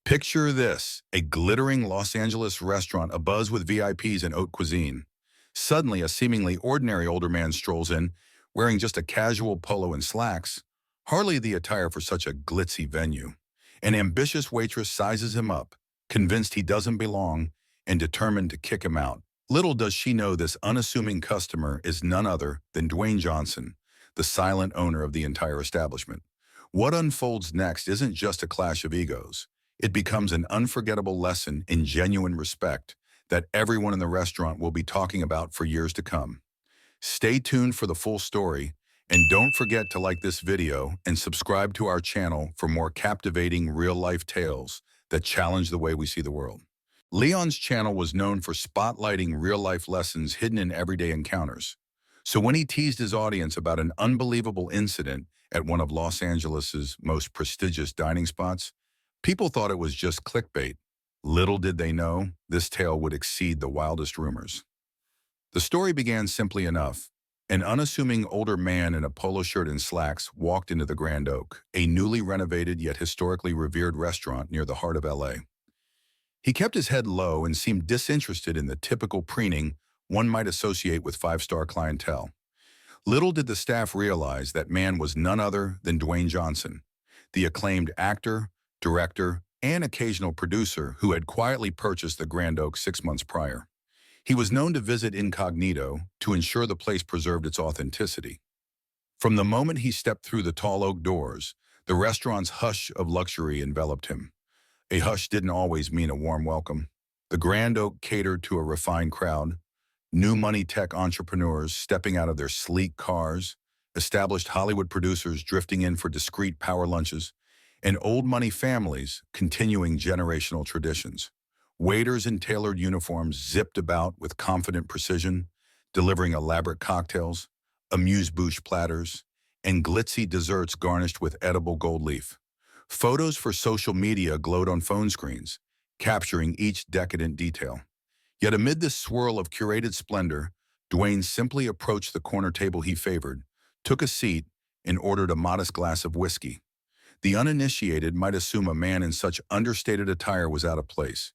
Picture this, a glittering Los Angeles restaurant abuzz with VIPs and haute cuisine. Suddenly, a seemingly ordinary older man strolls in, wearing just a casual polo and slacks, hardly the attire for such a glitzy venue. An ambitious waitress sizes him up, convinced he doesn't belong and determined to kick him out. Little does she know this unassuming customer is none other than Dwayne Johnson, the silent owner of the entire establishment. What unfolds next isn't just a clash of egos. It becomes an unforgettable lesson in genuine respect that everyone in the restaurant will be talking about for years to come. Stay tuned for the full story, and don't forget to like this video and subscribe to our channel for more captivating real-life tales that challenge the way we see the world. Leon's channel was known for spotlighting real-life lessons hidden in everyday encounters. So when he teased his audience about an unbelievable incident at one of Los Angeles's most prestigious dining spots, people thought it was just clickbait. Little did they know, this tale would exceed the wildest rumors. The story began simply enough. An unassuming older man in a polo shirt and slacks walked into the Grand Oak, a newly renovated yet historically revered restaurant near the heart of LA. He kept his head low and seemed disinterested in the typical preening one might associate with five-star clientele. Little did the staff realize that man was none other than Dwayne Johnson, the acclaimed actor, director, and occasional producer who had quietly purchased the Grand Oak 6 months prior. He was known to visit incognito to ensure the place preserved its authenticity. From the moment he stepped through the tall oak doors, the restaurant's hush of luxury enveloped him. A hush didn't always mean a warm welcome. The Grand Oak catered to a refined crowd, new money tech entrepreneurs stepping out of their sleek cars, established Hollywood producers drifting in for discreet power lunches, and old money families continuing generational traditions. Waiters in tailored uniforms zipped about with confident precision, delivering elaborate cocktails, amuse-bouche platters, and glitzy desserts garnished with edible gold leaf. Photos for social media glowed on phone screens, capturing each decadent detail. Yet amid this swirl of curated splendor, Dwayne simply approached the corner table he favored, took a seat, and ordered a modest glass of whiskey. The uninitiated might assume a man in such understated attire was out of place.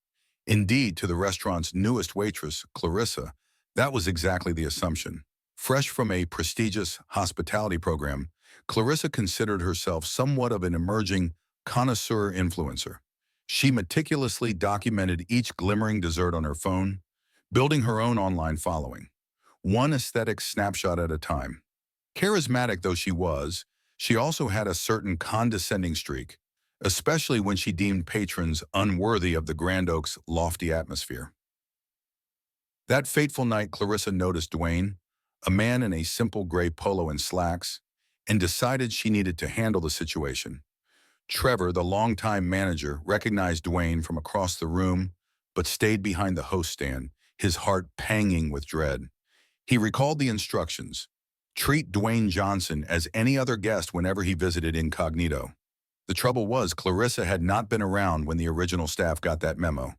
Indeed, to the restaurant's newest waitress, Clarissa, that was exactly the assumption. Fresh from a prestigious hospitality program, Clarissa considered herself somewhat of an emerging connoisseur influencer. She meticulously documented each glimmering dessert on her phone, building her own online following, one aesthetic snapshot at a time. Charismatic though she was, she also had a certain condescending streak, especially when she deemed patrons unworthy of the Grand Oak's lofty atmosphere. That fateful night, Clarissa noticed Dwayne, a man in a simple gray polo and slacks, and decided she needed to handle the situation. Trevor, the longtime manager, recognized Dwayne from across the room, but stayed behind the host stand, his heart panging with dread. He recalled the instructions: treat Dwayne Johnson as any other guest whenever he visited incognito. The trouble was, Clarissa had not been around when the original staff got that memo.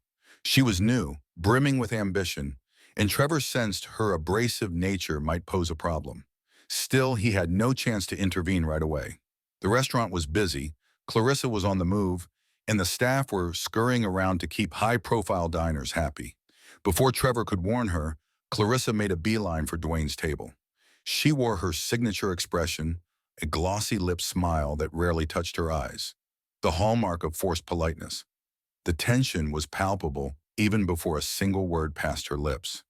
She was new, brimming with ambition, and Trevor sensed her abrasive nature might pose a problem. Still, he had no chance to intervene right away. The restaurant was busy, Clarissa was on the move, and the staff were scurrying around to keep high-profile diners happy. Before Trevor could warn her, Clarissa made a beeline for Dwayne's table. She wore her signature expression, a glossy lipped smile that rarely touched her eyes, the hallmark of forced politeness. The tension was palpable even before a single word passed her lips.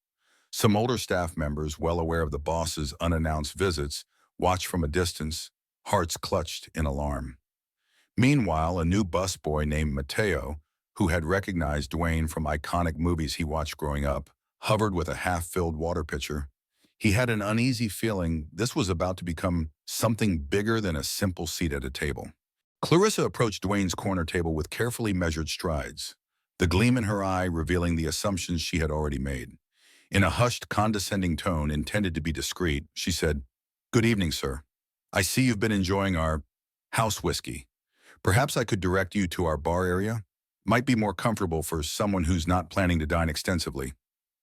Some older staff members, well aware of the boss's unannounced visits, watched from a distance, hearts clutched in alarm. Meanwhile, a new busboy named Mateo, who had recognized Dwayne from iconic movies he watched growing up, hovered with a half-filled water pitcher. He had an uneasy feeling this was about to become something bigger than a simple seat at a table. Clarissa approached Dwayne's corner table with carefully measured strides, the gleam in her eye revealing the assumptions she had already made. In a hushed, condescending tone intended to be discreet, she said, "Good evening, sir. I see you've been enjoying our house whiskey. Perhaps I could direct you to our bar area. Might be more comfortable for someone who's not planning to dine extensively."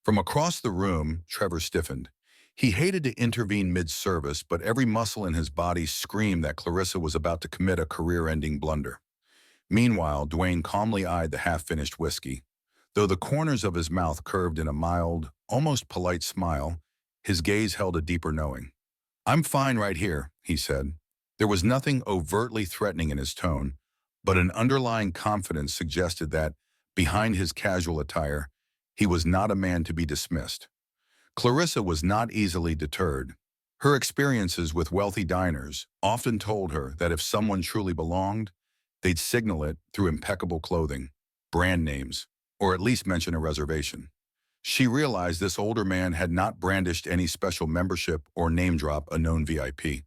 From across the room, Trevor stiffened. He hated to intervene mid-service, but every muscle in his body screamed that Clarissa was about to commit a career-ending blunder. Meanwhile, Dwayne calmly eyed the half-finished whiskey. Though the corners of his mouth curved in a mild, almost polite smile, his gaze held a deeper knowing. "I'm fine right here," he said. There was nothing overtly threatening in his tone, but an underlying confidence suggested that, behind his casual attire, he was not a man to be dismissed. Clarissa was not easily deterred. Her experiences with wealthy diners often told her that if someone truly belonged, they'd signal it through impeccable clothing, brand names, or at least mention a reservation. She realized this older man had not brandished any special membership or name drop a known VIP.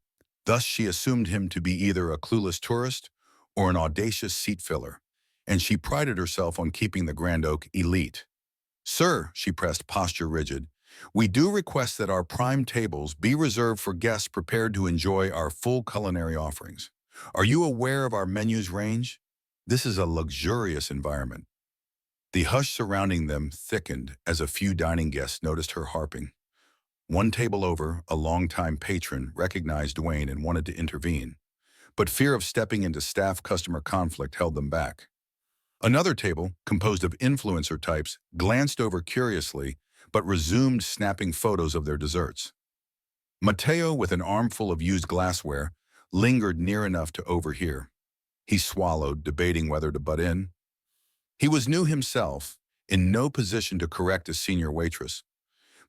Thus, she assumed him to be either a clueless tourist or an audacious seat filler, and she prided herself on keeping the Grand Oak elite. "Sir," she pressed, posture rigid, "we do request that our prime tables be reserved for guests prepared to enjoy our full culinary offerings. Are you aware of our menu's range? This is a luxurious environment." The hush surrounding them thickened as a few dining guests noticed her harping. One table over, a longtime patron recognized Dwayne and wanted to intervene, but fear of stepping into staff-customer conflict held them back. Another table, composed of influencer types, glanced over curiously, but resumed snapping photos of their desserts. Mateo, with an armful of used glassware, lingered near enough to overhear. He swallowed, debating whether to butt in. He was new himself, in no position to correct a senior waitress,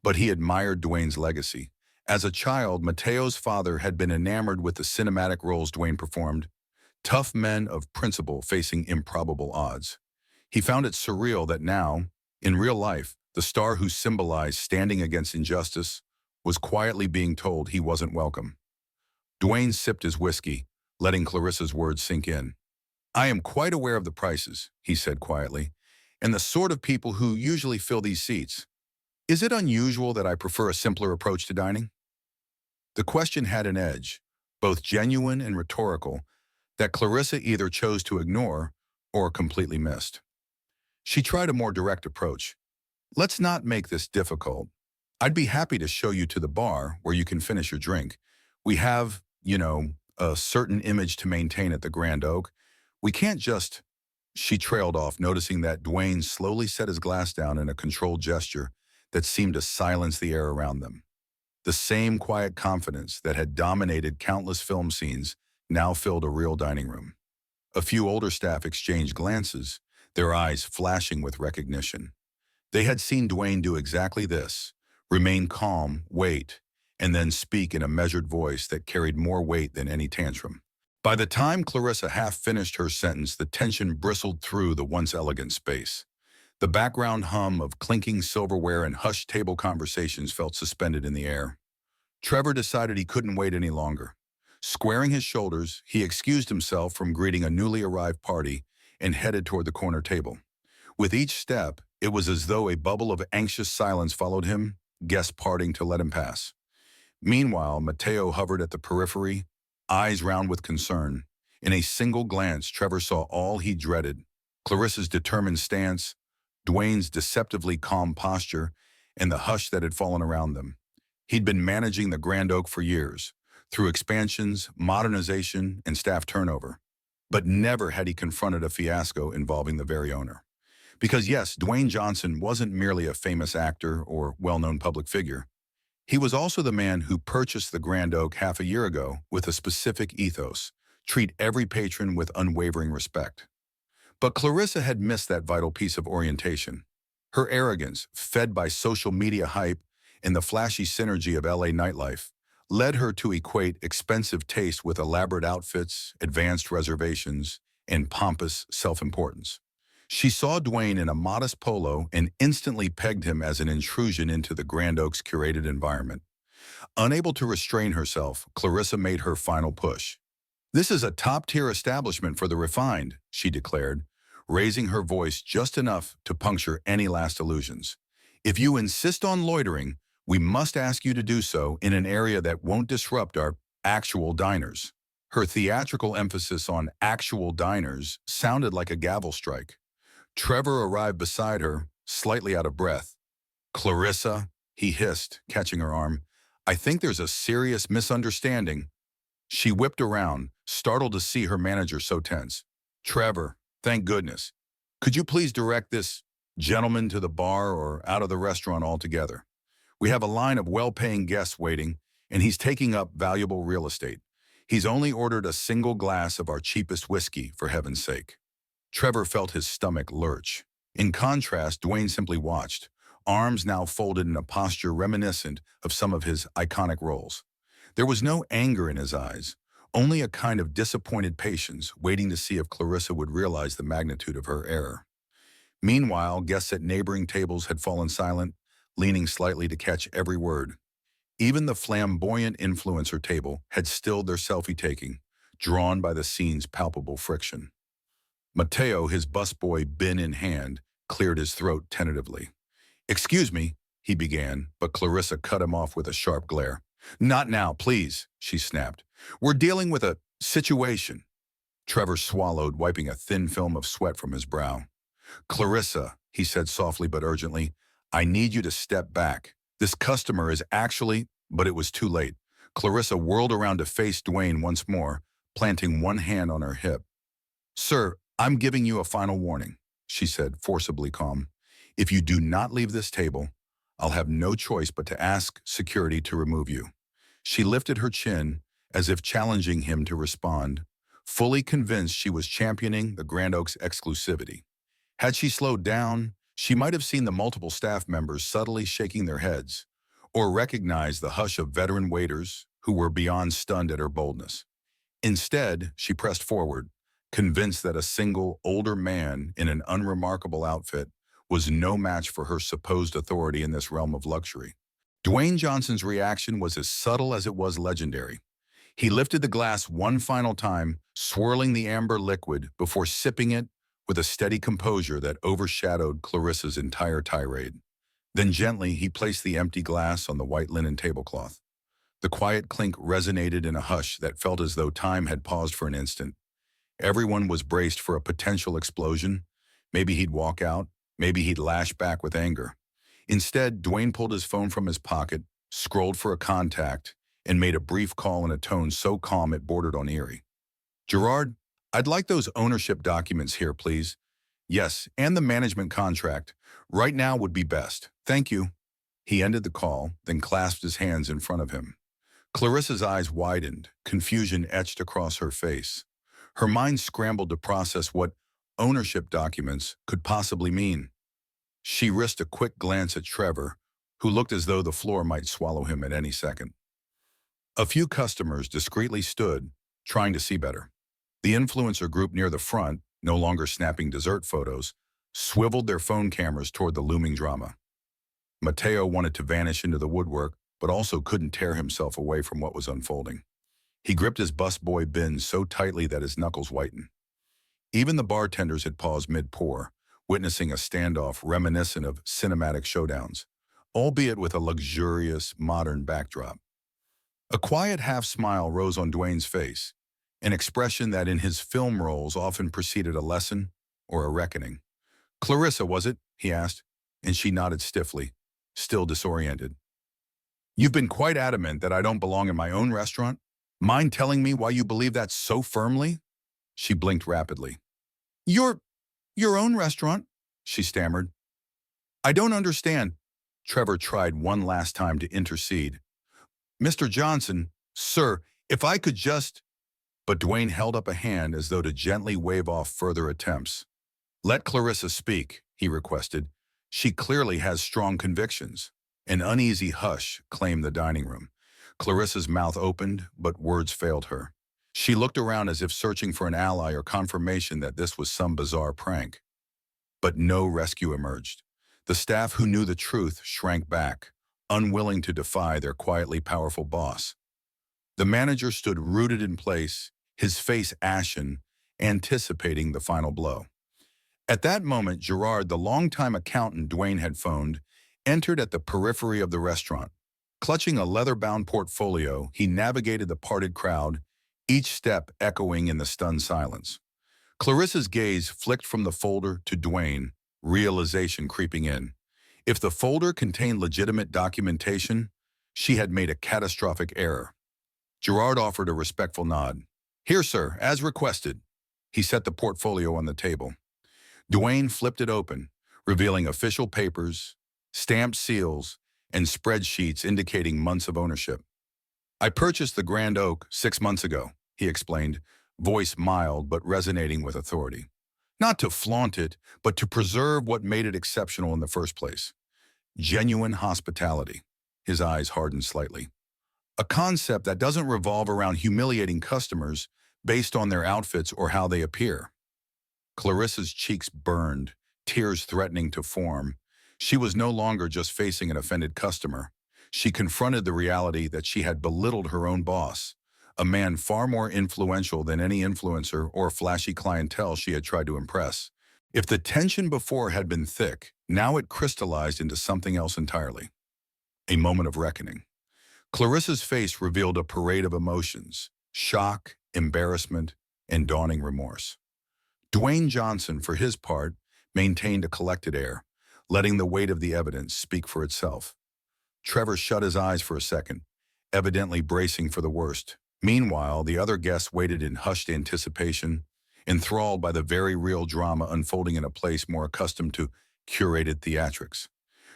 but he admired Dwayne's legacy. As a child, Mateo's father had been enamored with the cinematic roles Dwayne performed, tough men of principle facing improbable odds. He found it surreal that now, in real life, the star who symbolized standing against injustice was quietly being told he wasn't welcome. Dwayne sipped his whiskey, letting Clarissa's words sink in. "I am quite aware of the prices," he said quietly, "and the sort of people who usually fill these seats. Is it unusual that I prefer a simpler approach to dining?" The question had an edge, both genuine and rhetorical, that Clarissa either chose to ignore or completely missed. She tried a more direct approach. "Let's not make this difficult. I'd be happy to show you to the bar where you can finish your drink. We have, a certain image to maintain at the Grand Oak. We can't just—" She trailed off, noticing that Dwayne slowly set his glass down in a controlled gesture that seemed to silence the air around them. The same quiet confidence that had dominated countless film scenes now filled a real dining room. A few older staff exchanged glances, their eyes flashing with recognition. They had seen Dwayne do exactly this: remain calm, wait, and then speak in a measured voice that carried more weight than any tantrum. By the time Clarissa half finished her sentence, the tension bristled through the once elegant space. The background hum of clinking silverware and hushed table conversations felt suspended in the air. Trevor decided he couldn't wait any longer. Squaring his shoulders, he excused himself from greeting a newly arrived party and headed toward the corner table. With each step, it was as though a bubble of anxious silence followed him, guests parting to let him pass. Meanwhile, Mateo hovered at the periphery, eyes round with concern. In a single glance, Trevor saw all he dreaded: Clarissa's determined stance, Dwayne's deceptively calm posture, and the hush that had fallen around them. He'd been managing the Grand Oak for years, through expansions, modernization, and staff turnover. But never had he confronted a fiasco involving the very owner. Because yes, Dwayne Johnson wasn't merely a famous actor or well-known public figure. He was also the man who purchased the Grand Oak half a year ago with a specific ethos: treat every patron with unwavering respect. But Clarissa had missed that vital piece of orientation. Her arrogance, fed by social media hype and the flashy synergy of LA nightlife, led her to equate expensive taste with elaborate outfits, advanced reservations, and pompous self-importance. She saw Dwayne in a modest polo and instantly pegged him as an intrusion into the Grand Oak's curated environment. Unable to restrain herself, Clarissa made her final push. "This is a top-tier establishment for the refined," she declared, raising her voice just enough to puncture any last illusions. "If you insist on loitering, we must ask you to do so in an area that won't disrupt our actual diners." Her theatrical emphasis on actual diners sounded like a gavel strike. Trevor arrived beside her, slightly out of breath. "Clarissa," he hissed, catching her arm, "I think there's a serious misunderstanding." She whipped around, startled to see her manager so tense. "Trevor," Thank goodness. Could you please direct this gentleman to the bar or out of the restaurant altogether? We have a line of well-paying guests waiting, and he's taking up valuable real estate. He's only ordered a single glass of our cheapest whiskey, for heaven's sake. Trevor felt his stomach lurch. In contrast, Dwayne simply watched, arms now folded in a posture reminiscent of some of his iconic roles. There was no anger in his eyes, only a kind of disappointed patience, waiting to see if Clarissa would realize the magnitude of her error. Meanwhile, guests at neighboring tables had fallen silent, leaning slightly to catch every word. Even the flamboyant influencer table had stilled their selfie-taking, drawn by the scene's palpable friction. Mateo, his busboy bin in hand, cleared his throat tentatively. "Excuse me," he began, but Clarissa cut him off with a sharp glare. "Not now, please," she snapped. "We're dealing with a situation." Trevor swallowed, wiping a thin film of sweat from his brow. "Clarissa," he said softly but urgently, "I need you to step back. This customer is actually—" But it was too late. Clarissa whirled around to face Dwayne once more, planting one hand on her hip. "Sir, I'm giving you a final warning," she said, forcibly calm. "If you do not leave this table, I'll have no choice but to ask security to remove you." She lifted her chin, as if challenging him to respond, fully convinced she was championing the Grand Oaks exclusivity. Had she slowed down, she might have seen the multiple staff members subtly shaking their heads, or recognized the hush of veteran waiters who were beyond stunned at her boldness. Instead, she pressed forward, convinced that a single, older man in an unremarkable outfit was no match for her supposed authority in this realm of luxury. Dwayne Johnson's reaction was as subtle as it was legendary. He lifted the glass one final time, swirling the amber liquid before sipping it with a steady composure that overshadowed Clarissa's entire tirade. Then gently, he placed the empty glass on the white linen tablecloth. The quiet clink resonated in a hush that felt as though time had paused for an instant. Everyone was braced for a potential explosion. Maybe he'd walk out, maybe he'd lash back with anger. Instead, Dwayne pulled his phone from his pocket, scrolled for a contact, and made a brief call in a tone so calm it bordered on eerie. "Gerard, I'd like those ownership documents here, please." "Yes, and the management contract. Right now would be best. Thank you." He ended the call, then clasped his hands in front of him. Clarissa's eyes widened, confusion etched across her face. Her mind scrambled to process what ownership documents could possibly mean. She risked a quick glance at Trevor, who looked as though the floor might swallow him at any second. A few customers discreetly stood, trying to see better. The influencer group near the front, no longer snapping dessert photos, swiveled their phone cameras toward the looming drama. Mateo wanted to vanish into the woodwork, but also couldn't tear himself away from what was unfolding. He gripped his busboy bin so tightly that his knuckles whitened. Even the bartenders had paused mid-pour, witnessing a standoff reminiscent of cinematic showdowns, albeit with a luxurious, modern backdrop. A quiet half-smile rose on Dwayne's face, an expression that in his film roles often preceded a lesson or a reckoning. "Clarissa, was it?" he asked, and she nodded stiffly, still disoriented. "You've been quite adamant that I don't belong in my own restaurant. Mind telling me why you believe that so firmly?" She blinked rapidly. Your own restaurant," she stammered. "I don't understand." Trevor tried one last time to intercede. "Mr. Johnson, sir, if I could just—" But Dwayne held up a hand as though to gently wave off further attempts. "Let Clarissa speak," he requested. "She clearly has strong convictions." An uneasy hush claimed the dining room. Clarissa's mouth opened, but words failed her. She looked around as if searching for an ally or confirmation that this was some bizarre prank. But no rescue emerged. The staff who knew the truth shrank back, unwilling to defy their quietly powerful boss. The manager stood rooted in place, his face ashen, anticipating the final blow. At that moment, Gerard, the longtime accountant Dwayne had phoned, entered at the periphery of the restaurant. Clutching a leather-bound portfolio, he navigated the parted crowd, each step echoing in the stunned silence. Clarissa's gaze flicked from the folder to Dwayne, realization creeping in. If the folder contained legitimate documentation, she had made a catastrophic error. Gerard offered a respectful nod. "Here, sir, as requested." He set the portfolio on the table. Dwayne flipped it open, revealing official papers, stamped seals, and spreadsheets indicating months of ownership. I purchased the Grand Oak 6 months ago, he explained, voice mild but resonating with authority. Not to flaunt it, but to preserve what made it exceptional in the first place. Genuine hospitality. His eyes hardened slightly. A concept that doesn't revolve around humiliating customers based on their outfits or how they appear. Clarissa's cheeks burned, tears threatening to form. She was no longer just facing an offended customer. She confronted the reality that she had belittled her own boss, a man far more influential than any influencer or flashy clientele she had tried to impress. If the tension before had been thick, now it crystallized into something else entirely. A moment of reckoning. Clarissa's face revealed a parade of emotions: shock, embarrassment, and dawning remorse. Dwayne Johnson, for his part, maintained a collected air, letting the weight of the evidence speak for itself. Trevor shut his eyes for a second, evidently bracing for the worst. Meanwhile, the other guests waited in hushed anticipation, enthralled by the very real drama unfolding in a place more accustomed to curated theatrics.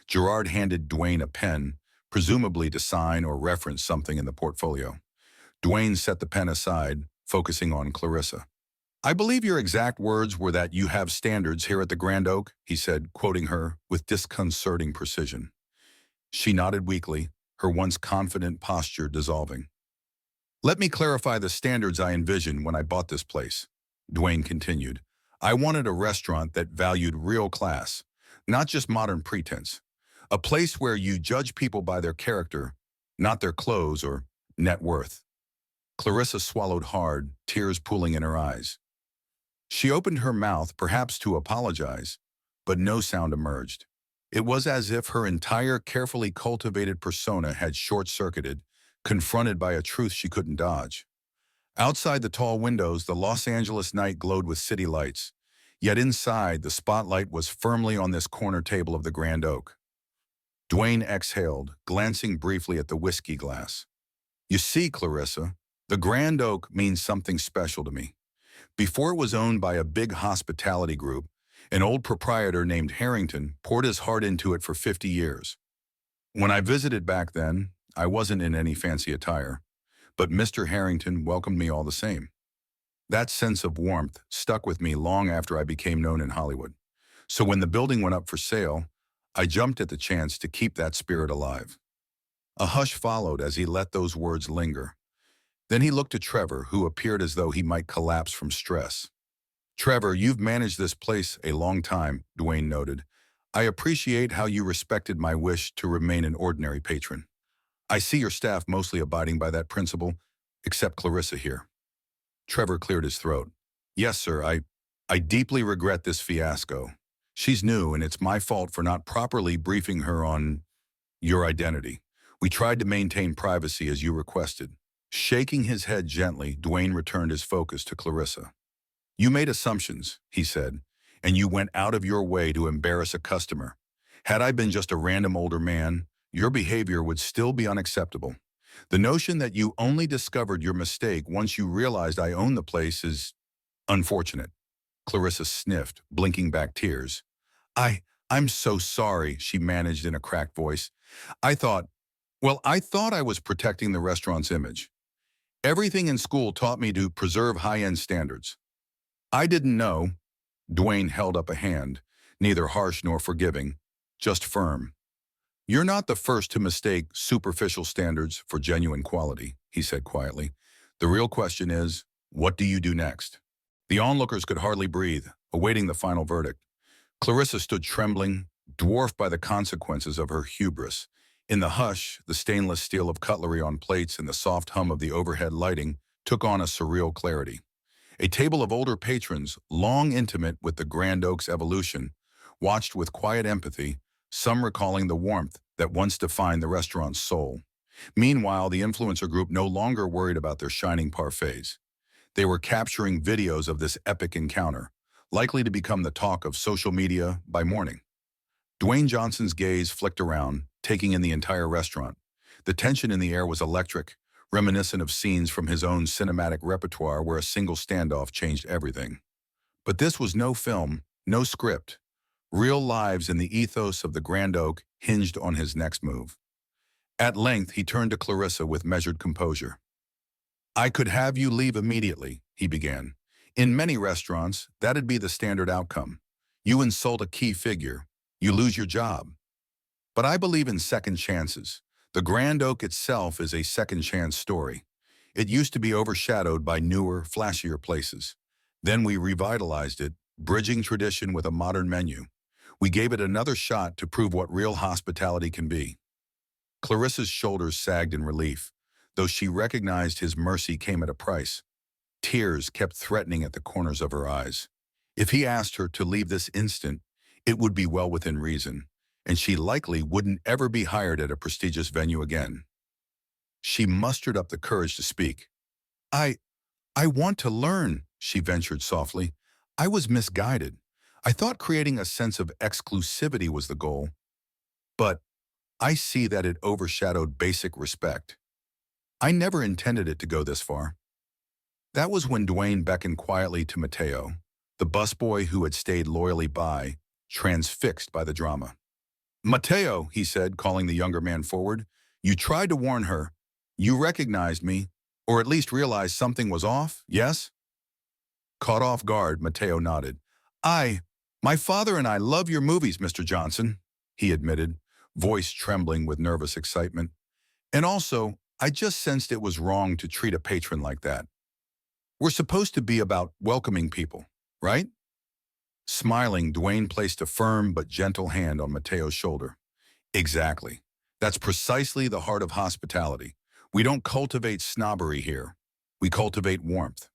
Gerard handed Dwayne a pen, presumably to sign or reference something in the portfolio. Dwayne set the pen aside, focusing on Clarissa. "I believe your exact words were that you have standards here at the Grand Oak," he said, quoting her with disconcerting precision. She nodded weakly, her once confident posture dissolving. "Let me clarify the standards I envisioned when I bought this place," Dwayne continued. "I wanted a restaurant that valued real class, not just modern pretense. A place where you judge people by their character, not their clothes or net worth." Clarissa swallowed hard, tears pooling in her eyes. She opened her mouth, perhaps to apologize, but no sound emerged. It was as if her entire carefully cultivated persona had short-circuited, confronted by a truth she couldn't dodge. Outside the tall windows, the Los Angeles night glowed with city lights, yet inside, the spotlight was firmly on this corner table of the Grand Oak. Dwayne exhaled, glancing briefly at the whiskey glass. "You see, Clarissa, the Grand Oak means something special to me. Before it was owned by a big hospitality group, an old proprietor named Harrington poured his heart into it for 50 years. When I visited back then, I wasn't in any fancy attire, but Mr. Harrington welcomed me all the same. That sense of warmth stuck with me long after I became known in Hollywood. So when the building went up for sale, I jumped at the chance to keep that spirit alive." A hush followed as he let those words linger. Then he looked at Trevor, who appeared as though he might collapse from stress. "Trevor, you've managed this place a long time," Dwayne noted. "I appreciate how you respected my wish to remain an ordinary patron. I see your staff mostly abiding by that principle, except Clarissa here." Trevor cleared his throat. "Yes, sir, I deeply regret this fiasco. She's new, and it's my fault for not properly briefing her on your identity. We tried to maintain privacy as you requested." Shaking his head gently, Dwayne returned his focus to Clarissa. "You made assumptions," he said, "and you went out of your way to embarrass a customer. Had I been just a random older man, your behavior would still be unacceptable. The notion that you only discovered your mistake once you realized I own the place is unfortunate." Clarissa sniffed, blinking back tears. I'm so sorry," she managed in a cracked voice. I thought I was protecting the restaurant's image. Everything in school taught me to preserve high-end standards. I didn't know." Dwayne held up a hand, neither harsh nor forgiving, just firm. "You're not the first to mistake superficial standards for genuine quality," he said quietly. "The real question is, what do you do next?" The onlookers could hardly breathe, awaiting the final verdict. Clarissa stood trembling, dwarfed by the consequences of her hubris. In the hush, the stainless steel of cutlery on plates and the soft hum of the overhead lighting took on a surreal clarity. A table of older patrons, long intimate with the Grand Oak's evolution, watched with quiet empathy, some recalling the warmth that once defined the restaurant's soul. Meanwhile, the influencer group no longer worried about their shining parfaits. They were capturing videos of this epic encounter, likely to become the talk of social media by morning. Dwayne Johnson's gaze flicked around, taking in the entire restaurant. The tension in the air was electric, reminiscent of scenes from his own cinematic repertoire where a single standoff changed everything. But this was no film, no script. Real lives and the ethos of the Grand Oak hinged on his next move. At length, he turned to Clarissa with measured composure. "I could have you leave immediately," he began. "In many restaurants, that'd be the standard outcome. You insult a key figure, you lose your job. But I believe in second chances. The Grand Oak itself is a second chance story. It used to be overshadowed by newer, flashier places. Then we revitalized it, bridging tradition with a modern menu. We gave it another shot to prove what real hospitality can be." Clarissa's shoulders sagged in relief, though she recognized his mercy came at a price. Tears kept threatening at the corners of her eyes. If he asked her to leave this instant, it would be well within reason, and she likely wouldn't ever be hired at a prestigious venue again. She mustered up the courage to speak. I, I want to learn," she ventured softly. "I was misguided. I thought creating a sense of exclusivity was the goal. But I see that it overshadowed basic respect. I never intended it to go this far." That was when Dwayne beckoned quietly to Mateo, the busboy who had stayed loyally by, transfixed by the drama. "Mateo," he said, calling the younger man forward, "you tried to warn her. You recognized me, or at least realized something was off, yes?" Caught off guard, Mateo nodded. My father and I love your movies, Mr. Johnson," he admitted, voice trembling with nervous excitement. "And also, I just sensed it was wrong to treat a patron like that. We're supposed to be about welcoming people, right?" Smiling, Dwayne placed a firm but gentle hand on Mateo's shoulder. "Exactly. That's precisely the heart of hospitality. We don't cultivate snobbery here. We cultivate warmth.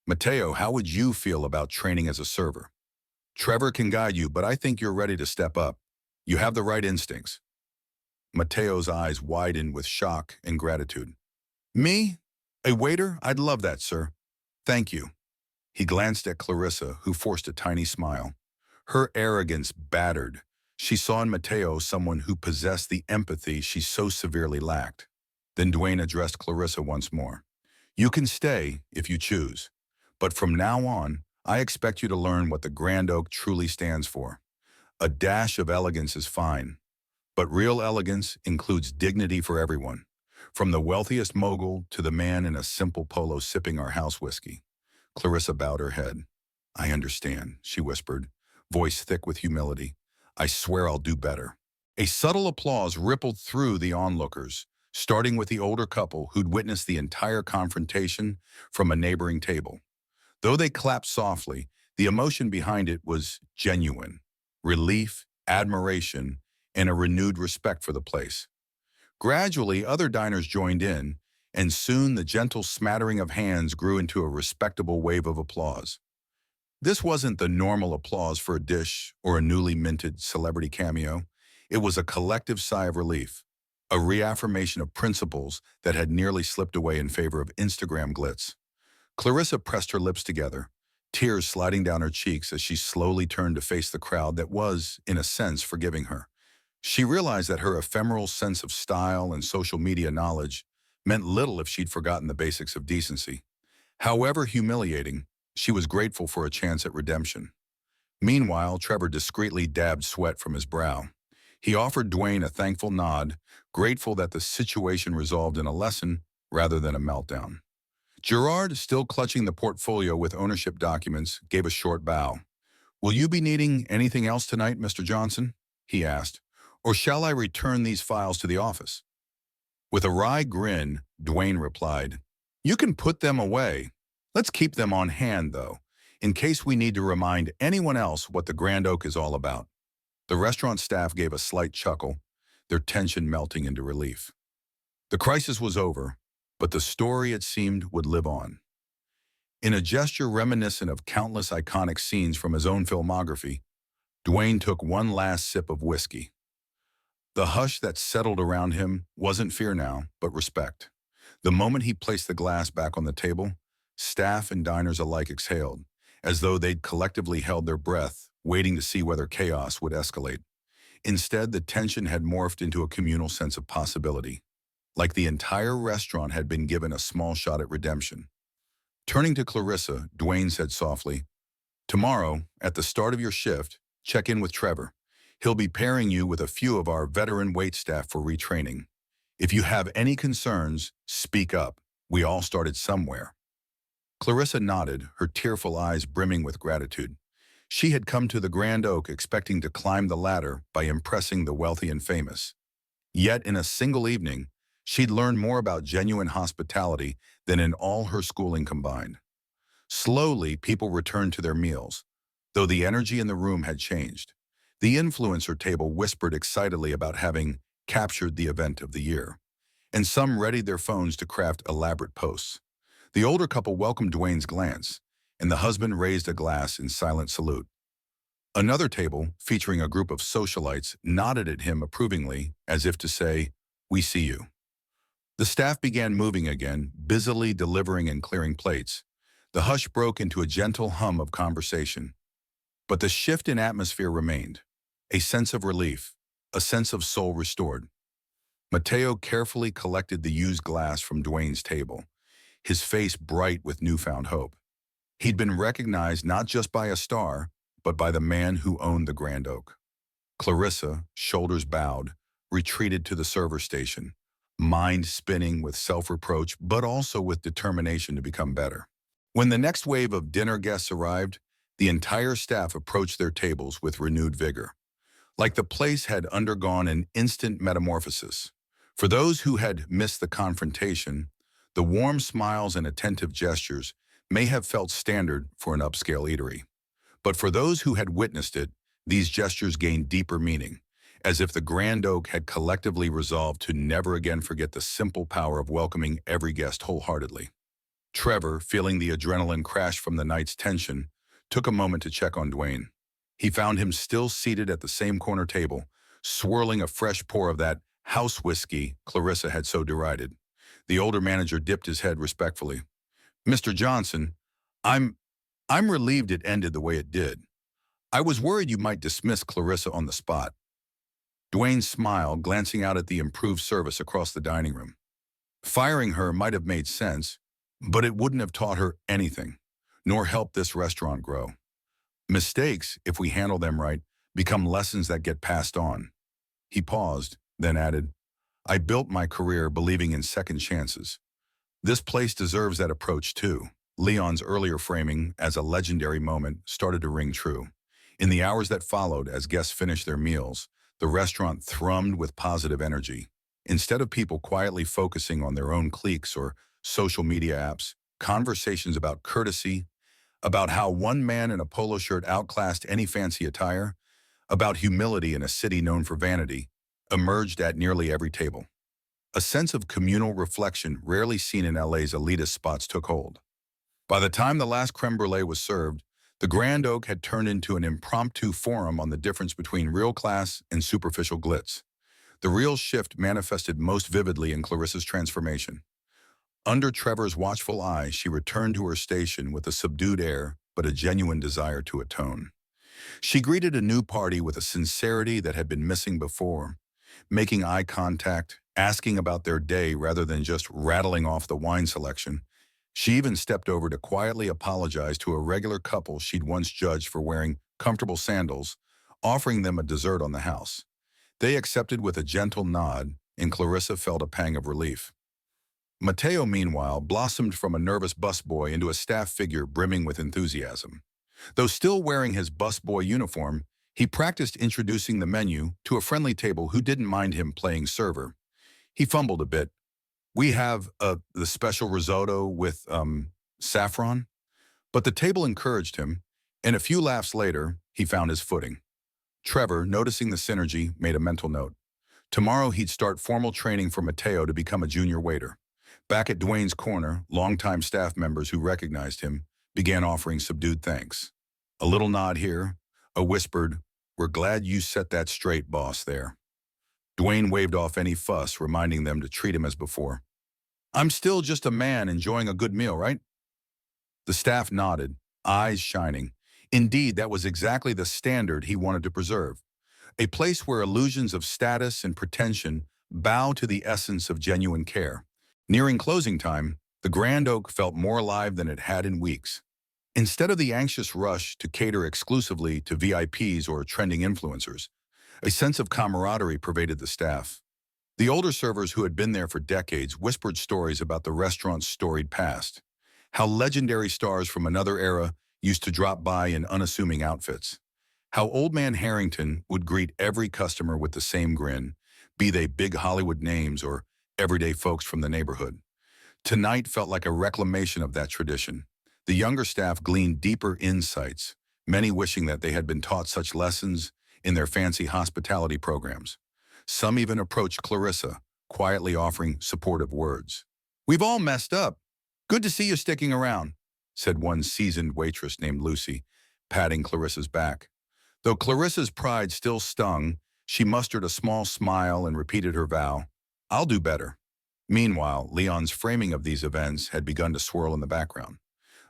Mateo, how would you feel about training as a server? Trevor can guide you, but I think you're ready to step up. You have the right instincts." Mateo's eyes widened with shock and gratitude. "Me? A waiter? I'd love that, sir. Thank you." He glanced at Clarissa, who forced a tiny smile. Her arrogance battered. She saw in Mateo someone who possessed the empathy she so severely lacked. Then Dwayne addressed Clarissa once more. "You can stay if you choose. But from now on, I expect you to learn what the Grand Oak truly stands for. A dash of elegance is fine, but real elegance includes dignity for everyone, from the wealthiest mogul to the man in a simple polo sipping our house whiskey." Clarissa bowed her head. "I understand," she whispered, voice thick with humility. "I swear I'll do better." A subtle applause rippled through the onlookers, starting with the older couple who'd witnessed the entire confrontation from a neighboring table. Though they clapped softly, the emotion behind it was genuine. Relief, admiration, and a renewed respect for the place. Gradually, other diners joined in, and soon the gentle smattering of hands grew into a respectable wave of applause. This wasn't the normal applause for a dish or a newly minted celebrity cameo. It was a collective sigh of relief, a reaffirmation of principles that had nearly slipped away in favor of Instagram glitz. Clarissa pressed her lips together, tears sliding down her cheeks as she slowly turned to face the crowd that was, in a sense, forgiving her. She realized that her ephemeral sense of style and social media knowledge meant little if she'd forgotten the basics of decency. However humiliating, she was grateful for a chance at redemption. Meanwhile, Trevor discreetly dabbed sweat from his brow. He offered Dwayne a thankful nod, grateful that the situation resolved in a lesson rather than a meltdown. Gerard, still clutching the portfolio with ownership documents, gave a short bow. "Will you be needing anything else tonight, Mr. Johnson?" he asked. "Or shall I return these files to the office?" With a wry grin, Dwayne replied, "You can put them away. Let's keep them on hand, though, in case we need to remind anyone else what the Grand Oak is all about." The restaurant staff gave a slight chuckle, their tension melting into relief. The crisis was over, but the story, it seemed, would live on. In a gesture reminiscent of countless iconic scenes from his own filmography, Dwayne took one last sip of whiskey. The hush that settled around him wasn't fear now, but respect. The moment he placed the glass back on the table, staff and diners alike exhaled, as though they'd collectively held their breath, waiting to see whether chaos would escalate. Instead, the tension had morphed into a communal sense of possibility, like the entire restaurant had been given a small shot at redemption. Turning to Clarissa, Dwayne said softly, Tomorrow, at the start of your shift, check in with Trevor. He'll be pairing you with a few of our veteran wait staff for retraining. If you have any concerns, speak up. We all started somewhere. Clarissa nodded, her tearful eyes brimming with gratitude. She had come to the Grand Oak expecting to climb the ladder by impressing the wealthy and famous. Yet in a single evening, she'd learned more about genuine hospitality than in all her schooling combined. Slowly, people returned to their meals, though the energy in the room had changed. The influencer table whispered excitedly about having captured the event of the year, and some readied their phones to craft elaborate posts. The older couple welcomed Dwayne's glance, and the husband raised a glass in silent salute. Another table, featuring a group of socialites, nodded at him approvingly, as if to say, "We see you." The staff began moving again, busily delivering and clearing plates. The hush broke into a gentle hum of conversation. But the shift in atmosphere remained. A sense of relief, a sense of soul restored. Mateo carefully collected the used glass from Dwayne's table, his face bright with newfound hope. He'd been recognized not just by a star, but by the man who owned the Grand Oak. Clarissa, shoulders bowed, retreated to the server station, mind spinning with self-reproach, but also with determination to become better. When the next wave of dinner guests arrived, the entire staff approached their tables with renewed vigor, like the place had undergone an instant metamorphosis. For those who had missed the confrontation, the warm smiles and attentive gestures may have felt standard for an upscale eatery. But for those who had witnessed it, these gestures gained deeper meaning, as if the Grand Oak had collectively resolved to never again forget the simple power of welcoming every guest wholeheartedly. Trevor, feeling the adrenaline crash from the night's tension, took a moment to check on Dwayne. He found him still seated at the same corner table, swirling a fresh pour of that house whiskey Clarissa had so derided. The older manager dipped his head respectfully. "Mr. Johnson, I'm relieved it ended the way it did. I was worried you might dismiss Clarissa on the spot." Dwayne smiled, glancing out at the improved service across the dining room. Firing her might have made sense, but it wouldn't have taught her anything, nor helped this restaurant grow. Mistakes, if we handle them right, become lessons that get passed on. He paused, then added, "I built my career believing in second chances. This place deserves that approach too." Leon's earlier framing as a legendary moment started to ring true. In the hours that followed, as guests finished their meals, the restaurant thrummed with positive energy. Instead of people quietly focusing on their own cliques or social media apps, conversations about courtesy, about how one man in a polo shirt outclassed any fancy attire, about humility in a city known for vanity, emerged at nearly every table. A sense of communal reflection rarely seen in LA's elitist spots took hold. By the time the last creme brulee was served, the Grand Oak had turned into an impromptu forum on the difference between real class and superficial glitz. The real shift manifested most vividly in Clarissa's transformation. Under Trevor's watchful eye, she returned to her station with a subdued air, but a genuine desire to atone. She greeted a new party with a sincerity that had been missing before, making eye contact, asking about their day rather than just rattling off the wine selection. She even stepped over to quietly apologize to a regular couple she'd once judged for wearing comfortable sandals, offering them a dessert on the house. They accepted with a gentle nod, and Clarissa felt a pang of relief. Mateo, meanwhile, blossomed from a nervous busboy into a staff figure brimming with enthusiasm. Though still wearing his busboy uniform, he practiced introducing the menu to a friendly table who didn't mind him playing server. He fumbled a bit. "We have the special risotto with saffron." But the table encouraged him, and a few laughs later, he found his footing. Trevor, noticing the synergy, made a mental note. Tomorrow he'd start formal training for Mateo to become a junior waiter. Back at Dwayne's corner, longtime staff members who recognized him began offering subdued thanks. A little nod here, a whispered, "We're glad you set that straight, boss," there. Dwayne waved off any fuss, reminding them to treat him as before. "I'm still just a man enjoying a good meal, right?" The staff nodded, eyes shining. Indeed, that was exactly the standard he wanted to preserve. A place where illusions of status and pretension bow to the essence of genuine care. Nearing closing time, the Grand Oak felt more alive than it had in weeks. Instead of the anxious rush to cater exclusively to VIPs or trending influencers, a sense of camaraderie pervaded the staff. The older servers who had been there for decades whispered stories about the restaurant's storied past, how legendary stars from another era used to drop by in unassuming outfits, how Old Man Harrington would greet every customer with the same grin, be they big Hollywood names or everyday folks from the neighborhood. Tonight felt like a reclamation of that tradition. The younger staff gleaned deeper insights, many wishing that they had been taught such lessons in their fancy hospitality programs. Some even approached Clarissa, quietly offering supportive words. "We've all messed up. Good to see you sticking around," said one seasoned waitress named Lucy, patting Clarissa's back. Though Clarissa's pride still stung, she mustered a small smile and repeated her vow, "I'll do better." Meanwhile, Leon's framing of these events had begun to swirl in the background.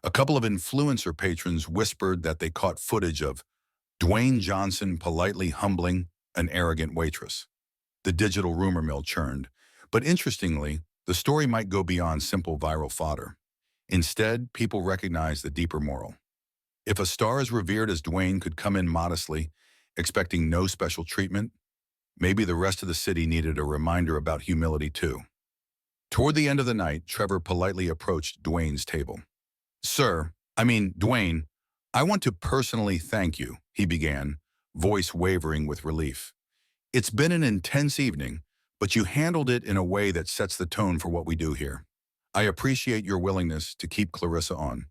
A couple of influencer patrons whispered that they caught footage of Dwayne Johnson politely humbling an arrogant waitress. The digital rumor mill churned, but interestingly, the story might go beyond simple viral fodder. Instead, people recognized the deeper moral. If a star as revered as Dwayne could come in modestly, expecting no special treatment, maybe the rest of the city needed a reminder about humility too. Toward the end of the night, Trevor politely approached Dwayne's table. Dwayne, I want to personally thank you," he began, voice wavering with relief. "It's been an intense evening, but you handled it in a way that sets the tone for what we do here. I appreciate your willingness to keep Clarissa on.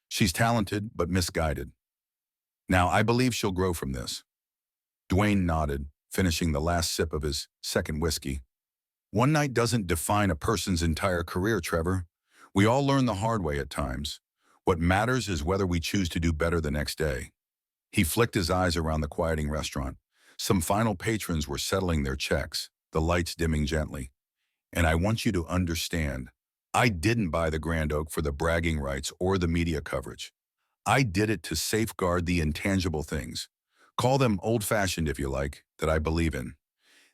She's talented, but misguided. Now, I believe she'll grow from this." Dwayne nodded, finishing the last sip of his second whiskey. "One night doesn't define a person's entire career, Trevor. We all learn the hard way at times. What matters is whether we choose to do better the next day." He flicked his eyes around the quieting restaurant. Some final patrons were settling their checks, the lights dimming gently. "And I want you to understand, I didn't buy the Grand Oak for the bragging rights or the media coverage. I did it to safeguard the intangible things. Call them old-fashioned if you like, that I believe in.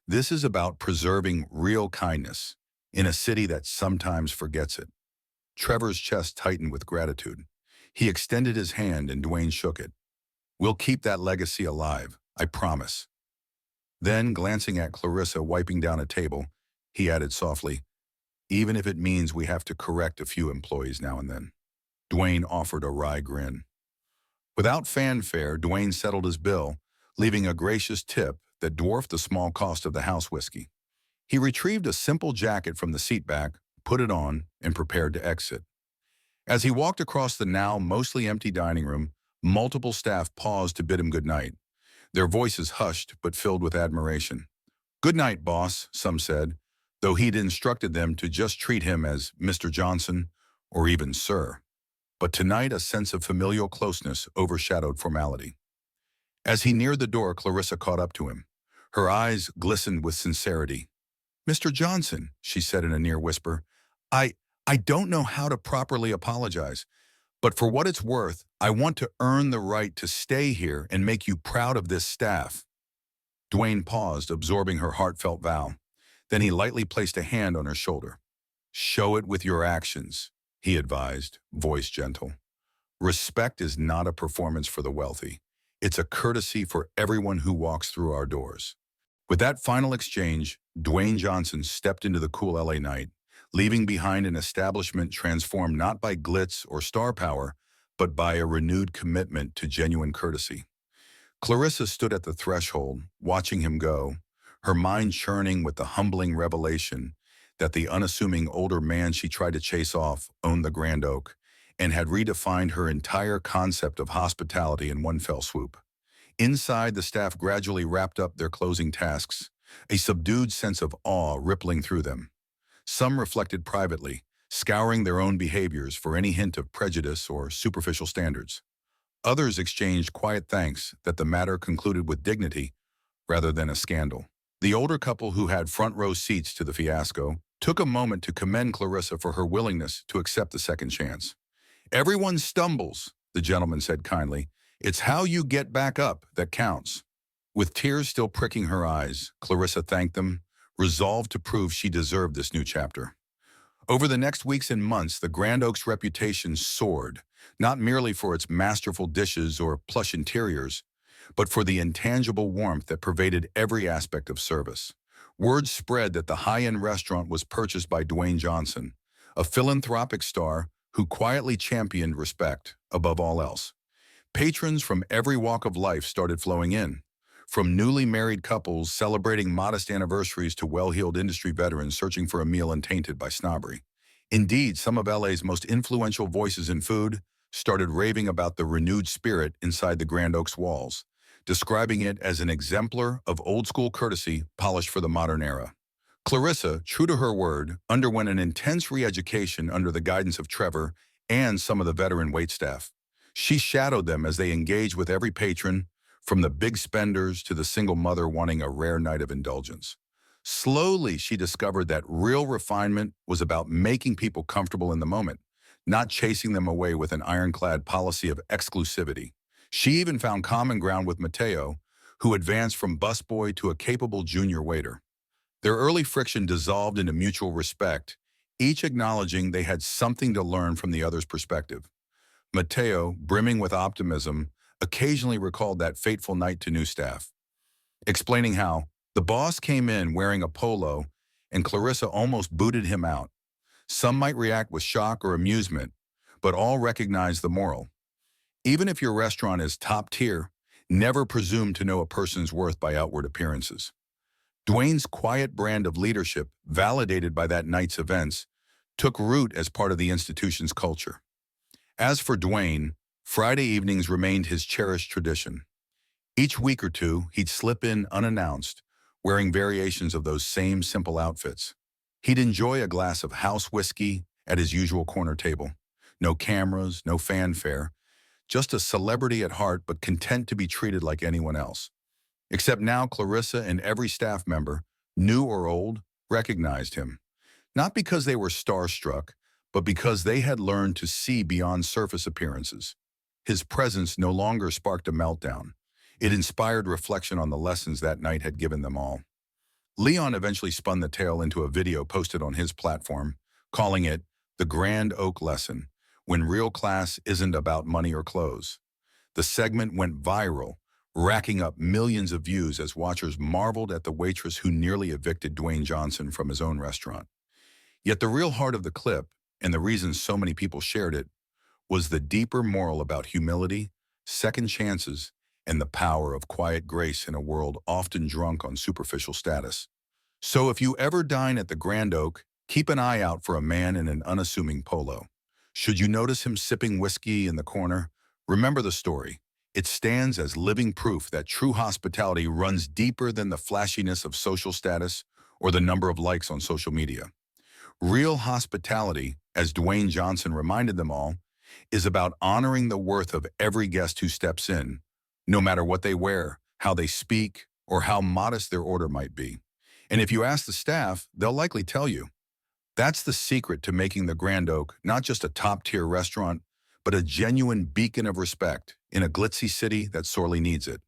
This is about preserving real kindness in a city that sometimes forgets it." Trevor's chest tightened with gratitude. He extended his hand and Dwayne shook it. "We'll keep that legacy alive, I promise." Then, glancing at Clarissa wiping down a table, he added softly, "Even if it means we have to correct a few employees now and then." Dwayne offered a wry grin. Without fanfare, Dwayne settled his bill, leaving a gracious tip that dwarfed the small cost of the house whiskey. He retrieved a simple jacket from the seat back, put it on, and prepared to exit. As he walked across the now mostly empty dining room, multiple staff paused to bid him good night, their voices hushed but filled with admiration. "Good night, boss," some said, though he'd instructed them to just treat him as Mr. Johnson or even Sir. But tonight a sense of familial closeness overshadowed formality. As he neared the door, Clarissa caught up to him. Her eyes glistened with sincerity. "Mr. Johnson," she said in a near whisper, I don't know how to properly apologize, but for what it's worth, I want to earn the right to stay here and make you proud of this staff." Dwayne paused, absorbing her heartfelt vow. Then he lightly placed a hand on her shoulder. "Show it with your actions," he advised, voice gentle. "Respect is not a performance for the wealthy. It's a courtesy for everyone who walks through our doors." With that final exchange, Dwayne Johnson stepped into the cool LA night, leaving behind an establishment transformed not by glitz or star power, but by a renewed commitment to genuine courtesy. Clarissa stood at the threshold, watching him go, her mind churning with the humbling revelation that the unassuming older man she tried to chase off owned the Grand Oak and had redefined her entire concept of hospitality in one fell swoop. Inside, the staff gradually wrapped up their closing tasks, a subdued sense of awe rippling through them. Some reflected privately, scouring their own behaviors for any hint of prejudice or superficial standards. Others exchanged quiet thanks that the matter concluded with dignity rather than a scandal. The older couple who had front-row seats to the fiasco took a moment to commend Clarissa for her willingness to accept the second chance. "Everyone stumbles," the gentleman said kindly. "It's how you get back up that counts." With tears still pricking her eyes, Clarissa thanked them, resolved to prove she deserved this new chapter. Over the next weeks and months, the Grand Oak's reputation soared, not merely for its masterful dishes or plush interiors, but for the intangible warmth that pervaded every aspect of service. Word spread that the high-end restaurant was purchased by Dwayne Johnson, a philanthropic star who quietly championed respect above all else. Patrons from every walk of life started flowing in, from newly married couples celebrating modest anniversaries to well-heeled industry veterans searching for a meal untainted by snobbery. Indeed, some of LA's most influential voices in food started raving about the renewed spirit inside the Grand Oaks walls, describing it as an exemplar of old-school courtesy polished for the modern era. Clarissa, true to her word, underwent an intense re-education under the guidance of Trevor and some of the veteran waitstaff. She shadowed them as they engaged with every patron, from the big spenders to the single mother wanting a rare night of indulgence. Slowly, she discovered that real refinement was about making people comfortable in the moment, not chasing them away with an ironclad policy of exclusivity. She even found common ground with Mateo, who advanced from busboy to a capable junior waiter. Their early friction dissolved into mutual respect, each acknowledging they had something to learn from the other's perspective. Mateo, brimming with optimism, occasionally recalled that fateful night to new staff, explaining how the boss came in wearing a polo and Clarissa almost booted him out. Some might react with shock or amusement, but all recognize the moral. Even if your restaurant is top tier, never presume to know a person's worth by outward appearances. Dwayne's quiet brand of leadership, validated by that night's events, took root as part of the institution's culture. As for Dwayne, Friday evenings remained his cherished tradition. Each week or two, he'd slip in unannounced, wearing variations of those same simple outfits. He'd enjoy a glass of house whiskey at his usual corner table. No cameras, no fanfare, just a celebrity at heart but content to be treated like anyone else. Except now Clarissa and every staff member, new or old, recognized him. Not because they were starstruck, but because they had learned to see beyond surface appearances. His presence no longer sparked a meltdown. It inspired reflection on the lessons that night had given them all. Leon eventually spun the tale into a video posted on his platform, calling it The Grand Oak Lesson, when real class isn't about money or clothes. The segment went viral, racking up millions of views as watchers marveled at the waitress who nearly evicted Dwayne Johnson from his own restaurant. Yet the real heart of the clip, and the reason so many people shared it, was the deeper moral about humility, second chances, and the power of quiet grace in a world often drunk on superficial status. So if you ever dine at the Grand Oak, keep an eye out for a man in an unassuming polo. Should you notice him sipping whiskey in the corner, remember the story. It stands as living proof that true hospitality runs deeper than the flashiness of social status or the number of likes on social media. Real hospitality, as Dwayne Johnson reminded them all, is about honoring the worth of every guest who steps in, no matter what they wear, how they speak, or how modest their order might be. And if you ask the staff, they'll likely tell you. That's the secret to making the Grand Oak not just a top-tier restaurant, but a genuine beacon of respect in a glitzy city that sorely needs it.